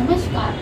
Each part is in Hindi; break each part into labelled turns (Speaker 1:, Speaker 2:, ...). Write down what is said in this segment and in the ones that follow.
Speaker 1: नमस्कार।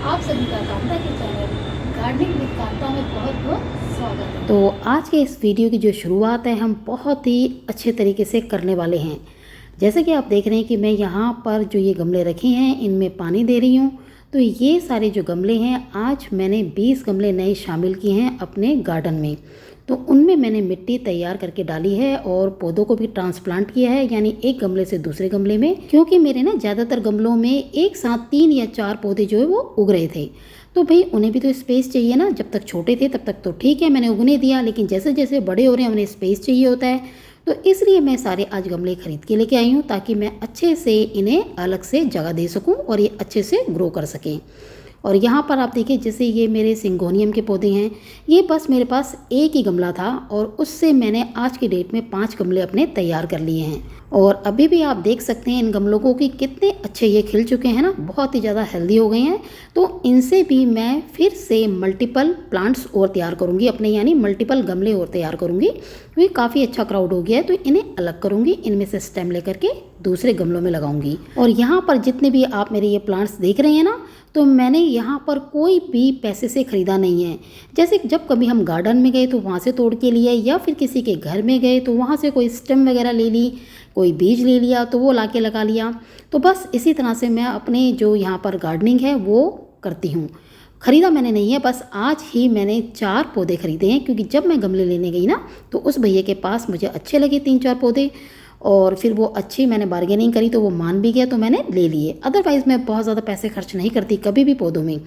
Speaker 1: आप सभी का कांता के चैनल गार्डनिंग विद कांता में बहुत बहुत स्वागत है।
Speaker 2: तो आज के इस वीडियो की जो शुरुआत है हम बहुत ही अच्छे तरीके से करने वाले हैं। जैसे कि आप देख रहे हैं कि मैं यहाँ पर जो ये गमले रखे हैं इनमें पानी दे रही हूँ। तो ये सारे जो गमले हैं आज मैंने 20 गमले नए शामिल किए हैं अपने गार्डन में। तो उनमें मैंने मिट्टी तैयार करके डाली है और पौधों को भी ट्रांसप्लांट किया है, यानी एक गमले से दूसरे गमले में, क्योंकि मेरे ना ज़्यादातर गमलों में एक साथ 3 या 4 पौधे जो है वो उग रहे थे। तो भाई उन्हें भी तो स्पेस चाहिए ना। जब तक छोटे थे तब तक तो ठीक है, मैंने उगने दिया, लेकिन जैसे जैसे बड़े हो रहे हैं उन्हें स्पेस चाहिए होता है। तो इसलिए मैं सारे आज गमले खरीद के लेके आई हूँ ताकि मैं अच्छे से इन्हें अलग से जगह दे सकूँ और ये अच्छे से ग्रो कर सकें। और यहाँ पर आप देखिए, जैसे ये मेरे सिंगोनियम के पौधे हैं, ये बस मेरे पास एक ही गमला था और उससे मैंने आज की डेट में 5 गमले अपने तैयार कर लिए हैं। और अभी भी आप देख सकते हैं इन गमलों को कि कितने अच्छे ये खिल चुके हैं ना, बहुत ही ज़्यादा हेल्दी हो गए हैं। तो इनसे भी मैं फिर से मल्टीपल प्लांट्स और तैयार करूँगी अपने, यानी मल्टीपल गमले और तैयार करूँगी, क्योंकि काफ़ी अच्छा क्राउड हो गया है। तो इन्हें अलग करूँगी, इनमें से स्टेम लेकर के दूसरे गमलों में लगाऊंगी। और यहाँ पर जितने भी आप मेरे ये प्लांट्स देख रहे हैं ना, तो मैंने यहाँ पर कोई भी पैसे से ख़रीदा नहीं है। जैसे जब कभी हम गार्डन में गए तो वहाँ से तोड़ के लिए, या फिर किसी के घर में गए तो वहाँ से कोई स्टेम वगैरह ले ली, कोई बीज ले लिया तो वो ला के लगा लिया। तो बस इसी तरह से मैं अपने जो यहाँ पर गार्डनिंग है वो करती हूँ। ख़रीदा मैंने नहीं है, बस आज ही मैंने 4 पौधे ख़रीदे हैं, क्योंकि जब मैं गमले लेने गई ना तो उस भैया के पास मुझे अच्छे लगे 3-4 पौधे, और फिर वो अच्छी मैंने बार्गेनिंग करी तो वो मान भी गया तो मैंने ले लिए। अदरवाइज़ मैं बहुत ज़्यादा पैसे खर्च नहीं करती कभी भी पौधों में,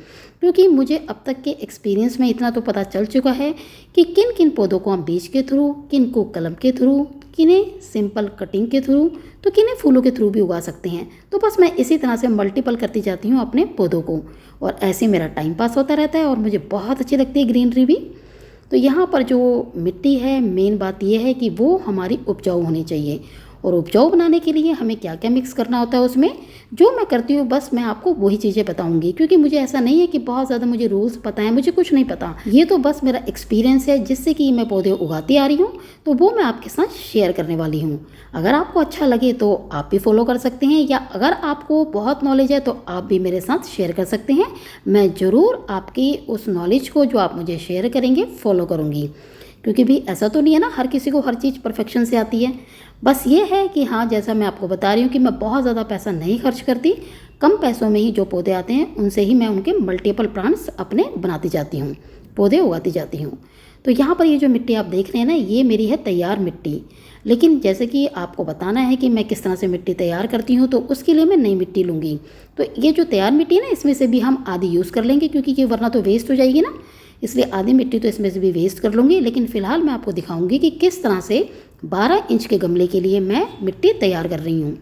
Speaker 2: क्योंकि मुझे अब तक के एक्सपीरियंस में इतना तो पता चल चुका है कि किन किन पौधों को हम बीज के थ्रू, किन को कलम के थ्रू, किन्हें सिंपल कटिंग के थ्रू, तो किन्हें फूलों के थ्रू भी उगा सकते हैं। तो बस मैं इसी तरह से मल्टीपल करती जाती हूँ अपने पौधों को, और ऐसे मेरा टाइम पास होता रहता है और मुझे बहुत अच्छी लगती है ग्रीनरी भी। तो यहाँ पर जो मिट्टी है, मेन बात यह है कि वो हमारी उपजाऊ होनी चाहिए, और उपजाऊ बनाने के लिए हमें क्या क्या मिक्स करना होता है उसमें, जो मैं करती हूँ बस मैं आपको वही चीज़ें बताऊँगी। क्योंकि मुझे ऐसा नहीं है कि बहुत ज़्यादा मुझे रूल्स पता है, मुझे कुछ नहीं पता। ये तो बस मेरा एक्सपीरियंस है जिससे कि मैं पौधे उगाती आ रही हूँ, तो वो मैं आपके साथ शेयर करने वाली हूँ। अगर आपको अच्छा लगे तो आप भी फॉलो कर सकते हैं, या अगर आपको बहुत नॉलेज है तो आप भी मेरे साथ शेयर कर सकते हैं। मैं ज़रूर आपकी उस नॉलेज को जो आप मुझे शेयर करेंगे फॉलो करूँगी, क्योंकि भी ऐसा तो नहीं है ना हर किसी को हर चीज़ परफेक्शन से आती है। बस ये है कि हाँ, जैसा मैं आपको बता रही हूँ कि मैं बहुत ज़्यादा पैसा नहीं खर्च करती, कम पैसों में ही जो पौधे आते हैं उनसे ही मैं उनके मल्टीपल प्लांट्स अपने बनाती जाती हूँ, पौधे उगाती जाती हूँ। तो यहाँ पर ये जो मिट्टी आप देख रहे हैं ना, ये मेरी है तैयार मिट्टी। लेकिन जैसे कि आपको बताना है कि मैं किस तरह से मिट्टी तैयार करती हूँ, तो उसके लिए मैं नई मिट्टी लूँगी। तो ये जो तैयार मिट्टी है ना, इसमें से भी हम आधी यूज़ कर लेंगे, क्योंकि ये वरना तो वेस्ट हो जाएगी ना, इसलिए आधी मिट्टी तो इसमें से भी वेस्ट कर लूँगी। लेकिन फ़िलहाल मैं आपको दिखाऊंगी कि किस तरह से 12 इंच के गमले के लिए मैं मिट्टी तैयार कर रही हूँ।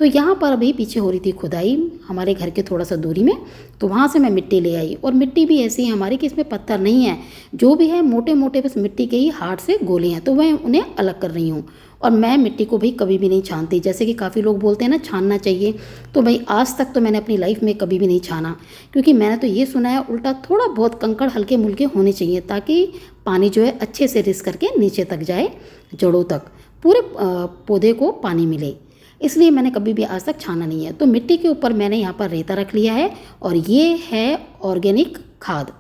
Speaker 2: तो यहाँ पर अभी पीछे हो रही थी खुदाई हमारे घर के थोड़ा सा दूरी में, तो वहाँ से मैं मिट्टी ले आई। और मिट्टी भी ऐसी है हमारी कि इसमें पत्थर नहीं है, जो भी है मोटे मोटे बस मिट्टी के ही हार्ड से गोले हैं, तो मैं उन्हें अलग कर रही हूँ। और मैं मिट्टी को भी कभी भी नहीं छानती, जैसे कि काफ़ी लोग बोलते हैं ना छानना चाहिए, तो भाई आज तक तो मैंने अपनी लाइफ में कभी भी नहीं छाना। क्योंकि मैंने तो ये सुना है उल्टा थोड़ा बहुत कंकड़ हल्के मुल्के होने चाहिए, ताकि पानी जो है अच्छे से रिस करके नीचे तक जाए, जड़ों तक पूरे पौधे को पानी मिले। इसलिए मैंने कभी भी आज तक छाना नहीं है। तो मिट्टी के ऊपर मैंने यहाँ पर रेता रख लिया है, और ये है ऑर्गेनिक खाद,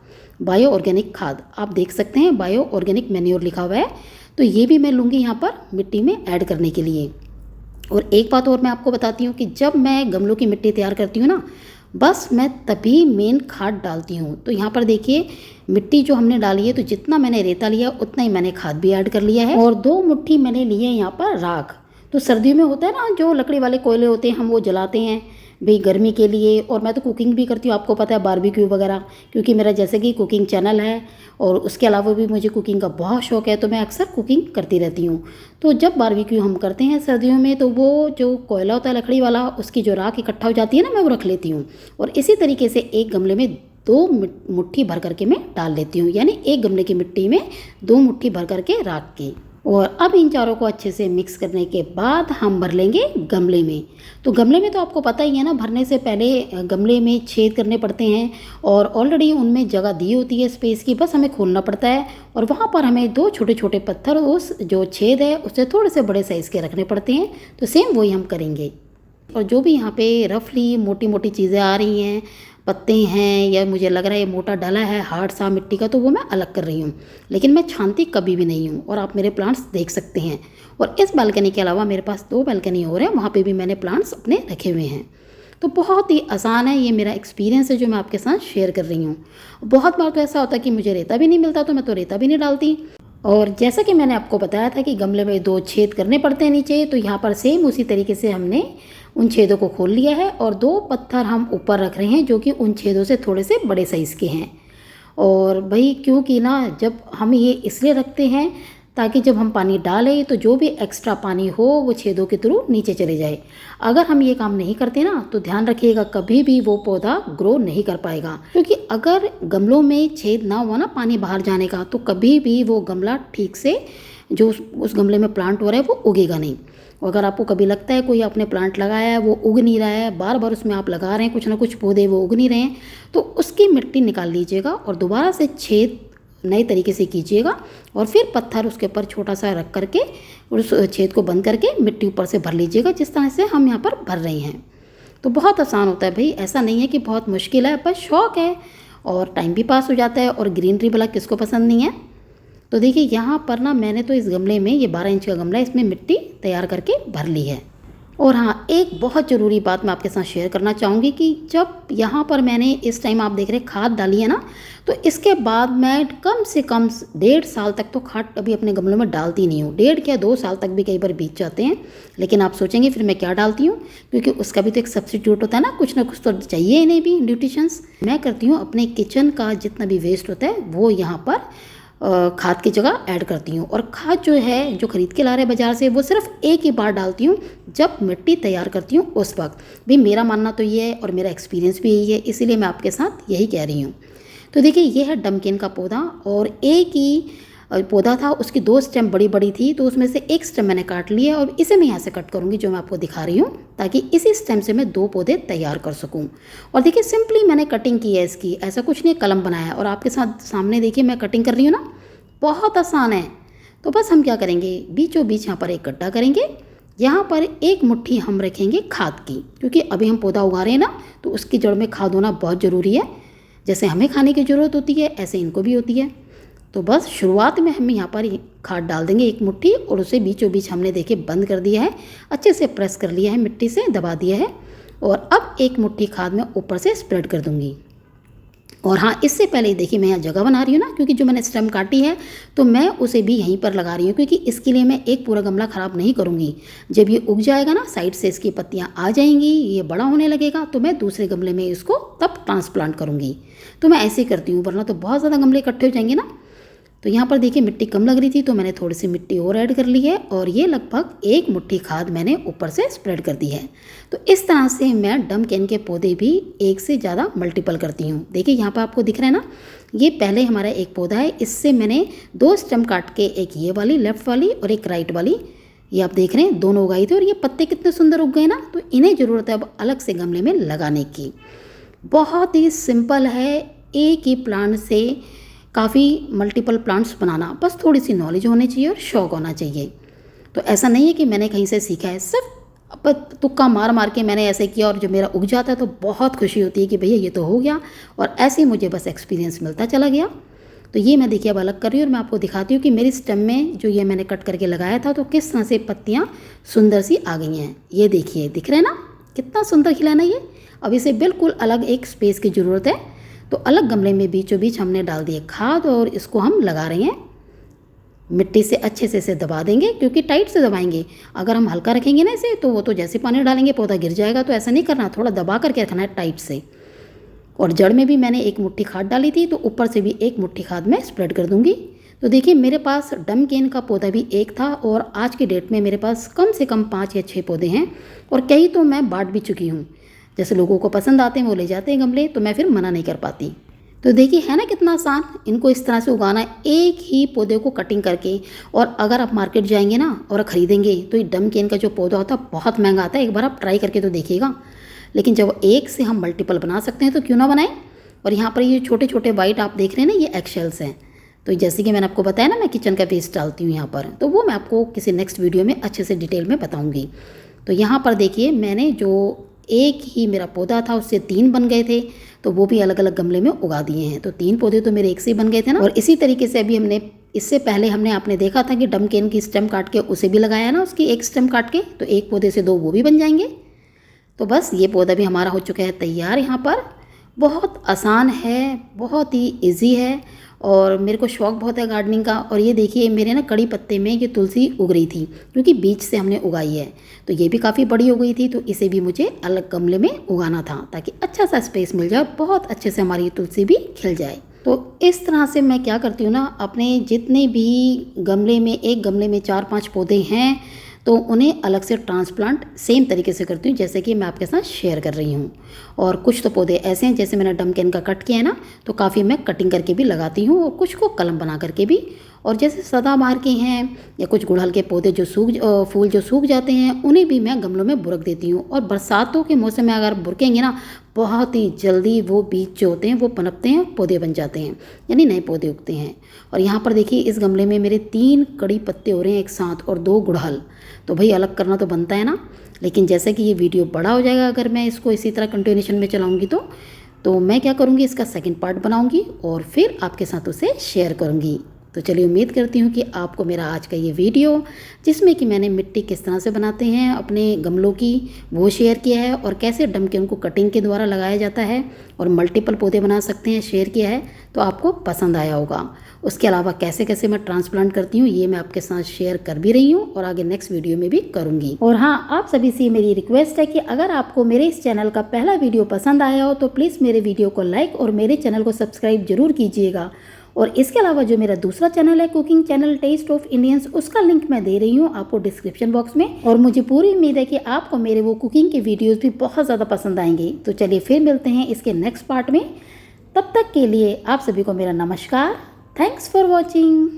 Speaker 2: बायो ऑर्गेनिक खाद। आप देख सकते हैं बायो ऑर्गेनिक मैन्योर लिखा हुआ है, तो ये भी मैं लूँगी यहाँ पर मिट्टी में ऐड करने के लिए। और एक बात और मैं आपको बताती हूँ कि जब मैं गमलों की मिट्टी तैयार करती हूँ ना, बस मैं तभी मेन खाद डालती हूँ। तो यहाँ पर देखिए मिट्टी जो हमने डाली है, तो जितना मैंने रेता लिया उतना ही मैंने खाद भी ऐड कर लिया है। और 2 मुट्ठी मैंने लिए यहाँ पर राख। तो सर्दियों में होता है ना, जो लकड़ी वाले कोयले होते हैं हम वो जलाते हैं भाई गर्मी के लिए। और मैं तो कुकिंग भी करती हूँ, आपको पता है, बारबेक्यू वगैरह, क्योंकि मेरा जैसे कि कुकिंग चैनल है और उसके अलावा भी मुझे कुकिंग का बहुत शौक है, तो मैं अक्सर कुकिंग करती रहती हूँ। तो जब बारबेक्यू हम करते हैं सर्दियों में, तो वो जो कोयला होता है लकड़ी वाला, उसकी जो राख इकट्ठा हो जाती है ना, मैं वो रख लेती हूँ। और इसी तरीके से एक गमले में 2 मुट्ठी भर करके मैं डाल लेती हूँ, यानी एक गमले की मिट्टी में 2 मुट्ठी भर करके राख के। और अब इन चारों को अच्छे से मिक्स करने के बाद हम भर लेंगे गमले में। तो गमले में तो आपको पता ही है ना, भरने से पहले गमले में छेद करने पड़ते हैं, और ऑलरेडी उनमें जगह दी होती है स्पेस की, बस हमें खोलना पड़ता है। और वहाँ पर हमें 2 छोटे छोटे पत्थर उस जो छेद है उससे थोड़े से बड़े साइज़ के रखने पड़ते हैं। तो सेम वही हम करेंगे। और जो भी यहाँ पे रफली मोटी मोटी चीज़ें आ रही हैं, पत्ते हैं या मुझे लग रहा है ये मोटा डला है हार्ड सा मिट्टी का, तो वो मैं अलग कर रही हूँ। लेकिन मैं छानती कभी भी नहीं हूँ। और आप मेरे प्लांट्स देख सकते हैं। और इस बालकनी के अलावा मेरे पास 2 बालकनी और हैं, वहाँ पे भी मैंने प्लांट्स अपने रखे हुए हैं। तो बहुत ही आसान है, ये मेरा एक्सपीरियंस है जो मैं आपके साथ शेयर कर रही हूँ। बहुत बार तो ऐसा होता है कि मुझे रेता भी नहीं मिलता, तो मैं तो रेता भी नहीं डालती। और जैसा कि मैंने आपको बताया था कि गमले में 2 छेद करने पड़ते हैं नीचे, तो यहाँ पर सेम उसी तरीके से हमने उन छेदों को खोल लिया है और 2 पत्थर हम ऊपर रख रहे हैं जो कि उन छेदों से थोड़े से बड़े साइज़ के हैं। और भाई क्योंकि ना जब हम ये इसलिए रखते हैं ताकि जब हम पानी डालें तो जो भी एक्स्ट्रा पानी हो वो छेदों के थ्रू नीचे चले जाए। अगर हम ये काम नहीं करते ना तो ध्यान रखिएगा कभी भी वो पौधा ग्रो नहीं कर पाएगा, क्योंकि अगर गमलों में छेद ना हुआ ना पानी बाहर जाने का, तो कभी भी वो गमला ठीक से जो उस गमले में प्लांट हो रहा है वो उगेगा नहीं। अगर आपको कभी लगता है कोई आपने प्लांट लगाया है वो उग नहीं रहा है, बार बार उसमें आप लगा रहे हैं कुछ ना कुछ पौधे वो उग नहीं रहे हैं, तो उसकी मिट्टी निकाल लीजिएगा और दोबारा से छेद नए तरीके से कीजिएगा और फिर पत्थर उसके ऊपर छोटा सा रख करके उस छेद को बंद करके मिट्टी ऊपर से भर लीजिएगा, जिस तरह से हम यहाँ पर भर रहे हैं। तो बहुत आसान होता है भाई, ऐसा नहीं है कि बहुत मुश्किल है, बस शौक है और टाइम भी पास हो जाता है। और ग्रीनरी भला किसको पसंद नहीं है। तो देखिए यहाँ पर ना मैंने तो इस गमले में, ये 12 इंच का गमला है, इसमें मिट्टी तैयार करके भर ली है। और हाँ, एक बहुत ज़रूरी बात मैं आपके साथ शेयर करना चाहूँगी कि जब यहाँ पर मैंने इस टाइम आप देख रहे खाद डाली है ना, तो इसके बाद मैं कम से कम 1.5 साल तक तो खाद कभी अपने गमलों में डालती नहीं हूँ। 1.5 या 2 साल तक भी कई बार बीत जाते हैं। लेकिन आप सोचेंगे फिर मैं क्या डालती हूँ, क्योंकि उसका भी तो एक सब्स्टिट्यूट होता है ना कुछ तो चाहिए इन्हें भी न्यूट्रिशंस। मैं करती हूँ अपने किचन का जितना भी वेस्ट होता है वो यहाँ पर खाद की जगह ऐड करती हूँ। और खाद जो है जो ख़रीद के ला रहे बाज़ार से वो सिर्फ एक ही बार डालती हूँ, जब मिट्टी तैयार करती हूँ उस वक्त। भी मेरा मानना तो ये है और मेरा एक्सपीरियंस भी यही है, इसीलिए मैं आपके साथ यही कह रही हूँ। तो देखिए ये है डमकेन का पौधा और एक ही पौधा था, उसकी 2 स्टेम बड़ी बड़ी थी, तो उसमें से एक स्टेम मैंने काट लिया और इसे मैं यहाँ से कट करूँगी जो मैं आपको दिखा रही हूँ, ताकि इसी स्टेम से मैं 2 पौधे तैयार कर सकूँ। और देखिए सिंपली मैंने कटिंग की है इसकी, ऐसा कुछ नहीं कलम बनाया। और आपके साथ सामने देखिए मैं कटिंग कर रही हूँ ना, बहुत आसान है। तो बस हम क्या करेंगे, बीचों बीच यहाँ पर एक गड्ढा करेंगे, यहाँ पर 1 मुट्ठी हम रखेंगे खाद की, क्योंकि अभी हम पौधा उगा रहे हैं ना, तो उसकी जड़ में खाद होना बहुत ज़रूरी है। जैसे हमें खाने की ज़रूरत होती है ऐसे इनको भी होती है। तो बस शुरुआत में हम यहाँ पर खाद डाल देंगे 1 मुट्ठी और उसे बीचों बीच हमने देखिए बंद कर दिया है, अच्छे से प्रेस कर लिया है, मिट्टी से दबा दिया है। और अब 1 मुट्ठी खाद मैं ऊपर से स्प्रेड कर दूँगी। और हाँ, इससे पहले देखिए मैं यहाँ जगह बना रही हूँ ना, क्योंकि जो मैंने स्टेम काटी है तो मैं उसे भी यहीं पर लगा रही हूँ, क्योंकि इसके लिए मैं एक पूरा गमला ख़राब नहीं करूँगी। जब ये उग जाएगा ना, साइड से इसकी पत्तियाँ आ जाएंगी, ये बड़ा होने लगेगा, तो मैं दूसरे गमले में इसको तब ट्रांसप्लांट करूँगी। तो मैं ऐसे ही करती हूँ, वरना तो बहुत ज़्यादा गमले इकट्ठे हो जाएंगे ना। तो यहाँ पर देखिए मिट्टी कम लग रही थी तो मैंने थोड़ी सी मिट्टी और ऐड कर ली है और ये लगभग 1 मुट्ठी खाद मैंने ऊपर से स्प्रेड कर दी है। तो इस तरह से मैं डमकेन के पौधे भी 1 से ज़्यादा मल्टीपल करती हूँ। देखिए यहाँ पर आपको दिख रहा है ना, ये पहले हमारा एक पौधा है, इससे मैंने 2 स्टेम काट के, एक ये वाली लेफ्ट वाली और एक राइट वाली, ये आप देख रहे हैं दोनों उगाई थी। और ये पत्ते कितने सुंदर उग गए ना, तो इन्हें ज़रूरत है अब अलग से गमले में लगाने की। बहुत ही सिंपल है, एक ही प्लांट से काफ़ी मल्टीपल प्लांट्स बनाना, बस थोड़ी सी नॉलेज होनी चाहिए और शौक होना चाहिए। तो ऐसा नहीं है कि मैंने कहीं से सीखा है, सिर्फ तुक्का मार मार के मैंने ऐसे किया और जब मेरा उग जाता है तो बहुत खुशी होती है कि भैया ये तो हो गया। और ऐसे ही मुझे बस एक्सपीरियंस मिलता चला गया। तो ये मैं देखिए अब अलग कर रही हूँ और मैं आपको दिखाती हूँ कि मेरी स्टेम में जो ये मैंने कट करके लगाया था तो किस तरह से पत्तियाँ सुंदर सी आ गई हैं। ये देखिए, दिख रहे हैं ना कितना सुंदर खिला ना ये। अब इसे बिल्कुल अलग एक स्पेस की ज़रूरत है, तो अलग गमले में बीचों बीच हमने डाल दिए खाद और इसको हम लगा रहे हैं। मिट्टी से अच्छे से इसे दबा देंगे, क्योंकि टाइट से दबाएंगे। अगर हम हल्का रखेंगे ना इसे तो वो तो जैसे पानी डालेंगे पौधा गिर जाएगा, तो ऐसा नहीं करना, थोड़ा दबा करके रखना है टाइट से। और जड़ में भी मैंने 1 मुट्ठी खाद डाली थी, तो ऊपर से भी 1 मुट्ठी खाद मैं स्प्रेड कर दूंगी। तो देखिए मेरे पास डमकेन का पौधा भी एक था और आज की डेट में मेरे पास कम से कम 5 या 6 पौधे हैं और कई तो मैं बांट भी चुकी हूँ। जैसे लोगों को पसंद आते हैं वो ले जाते हैं गमले, तो मैं फिर मना नहीं कर पाती। तो देखिए है ना कितना आसान इनको इस तरह से उगाना है, एक ही पौधे को कटिंग करके। और अगर आप मार्केट जाएंगे ना और ख़रीदेंगे तो ये डमकेन का जो पौधा होता है बहुत महंगा आता है। एक बार आप ट्राई करके तो देखिएगा। लेकिन जब एक से हम मल्टीपल बना सकते हैं तो क्यों ना बनाएं। और यहाँ पर ये छोटे छोटे वाइट आप देख रहे हैं ना, ये एगशेल्स हैं। तो जैसे कि मैंने आपको बताया ना, मैं किचन का वेस्ट डालती हूँ यहाँ पर, तो वो मैं आपको किसी नेक्स्ट वीडियो में अच्छे से डिटेल में बताऊँगी। तो यहाँ पर देखिए मैंने जो एक ही मेरा पौधा था उससे 3 बन गए थे, तो वो भी अलग अलग गमले में उगा दिए हैं। तो 3 पौधे तो मेरे एक से ही बन गए थे ना। और इसी तरीके से अभी हमने इससे पहले आपने देखा था कि डमकेन की स्टेम काट के उसे भी लगाया ना, उसकी एक स्टेम काट के, तो एक पौधे से 2 वो भी बन जाएंगे। तो बस ये पौधा भी हमारा हो चुका है तैयार। यहाँ पर बहुत आसान है, बहुत ही इजी है और मेरे को शौक़ बहुत है गार्डनिंग का। और ये देखिए मेरे ना कड़ी पत्ते में ये तुलसी उग रही थी, क्योंकि बीज से हमने उगाई है, तो ये भी काफ़ी बड़ी हो गई थी। तो इसे भी मुझे अलग गमले में उगाना था ताकि अच्छा सा स्पेस मिल जाए और बहुत अच्छे से हमारी तुलसी भी खिल जाए। तो इस तरह से मैं क्या करती हूँ ना, अपने जितने भी गमले में, एक गमले में 4-5 पौधे हैं तो उन्हें अलग से ट्रांसप्लांट सेम तरीके से करती हूँ जैसे कि मैं आपके साथ शेयर कर रही हूँ। और कुछ तो पौधे ऐसे हैं, जैसे मैंने डमकेन का कट किया है ना, तो काफ़ी मैं कटिंग करके भी लगाती हूँ और कुछ को कलम बना करके भी। और जैसे सदाबहार के हैं या कुछ गुड़हल के पौधे जो फूल जो सूख जाते हैं, उन्हें भी मैं गमलों में बुरक देती हूँ। और बरसातों के मौसम में अगर बुरकेंगे ना, बहुत ही जल्दी वो बीज जो होते हैं वो पनपते हैं, पौधे बन जाते हैं, यानी नए पौधे उगते हैं। और यहाँ पर देखिए इस गमले में मेरे 3 कड़ी पत्ते हो रहे हैं एक साथ और 2 गुड़हल। तो भाई अलग करना तो बनता है ना, लेकिन जैसे कि ये वीडियो बड़ा हो जाएगा अगर मैं इसको इसी तरह कंटिन्यूएशन में चलाऊँगी तो मैं क्या करूँगी, इसका सेकंड पार्ट बनाऊँगी और फिर आपके साथ उसे शेयर करूँगी। तो चलिए उम्मीद करती हूँ कि आपको मेरा आज का ये वीडियो, जिसमें कि मैंने मिट्टी किस तरह से बनाते हैं अपने गमलों की, वो शेयर किया है और कैसे डमकेन को कटिंग के द्वारा लगाया जाता है और मल्टीपल पौधे बना सकते हैं, शेयर किया है, तो आपको पसंद आया होगा। उसके अलावा कैसे कैसे मैं ट्रांसप्लांट करती हूँ ये मैं आपके साथ शेयर कर भी रही हूँ और आगे नेक्स्ट वीडियो में भी करूँगी। और हाँ, आप सभी से मेरी रिक्वेस्ट है कि अगर आपको मेरे इस चैनल का पहला वीडियो पसंद आया हो तो प्लीज़ मेरे वीडियो को लाइक और मेरे चैनल को सब्सक्राइब जरूर कीजिएगा। और इसके अलावा जो मेरा दूसरा चैनल है cooking channel taste of Indians, उसका लिंक मैं दे रही हूँ आपको डिस्क्रिप्शन बॉक्स में। और मुझे पूरी उम्मीद है कि आपको मेरे वो कुकिंग के वीडियोस भी बहुत ज़्यादा पसंद आएंगे। तो चलिए फिर मिलते हैं इसके नेक्स्ट पार्ट में। तब तक के लिए आप सभी को मेरा नमस्कार। Thanks for watching.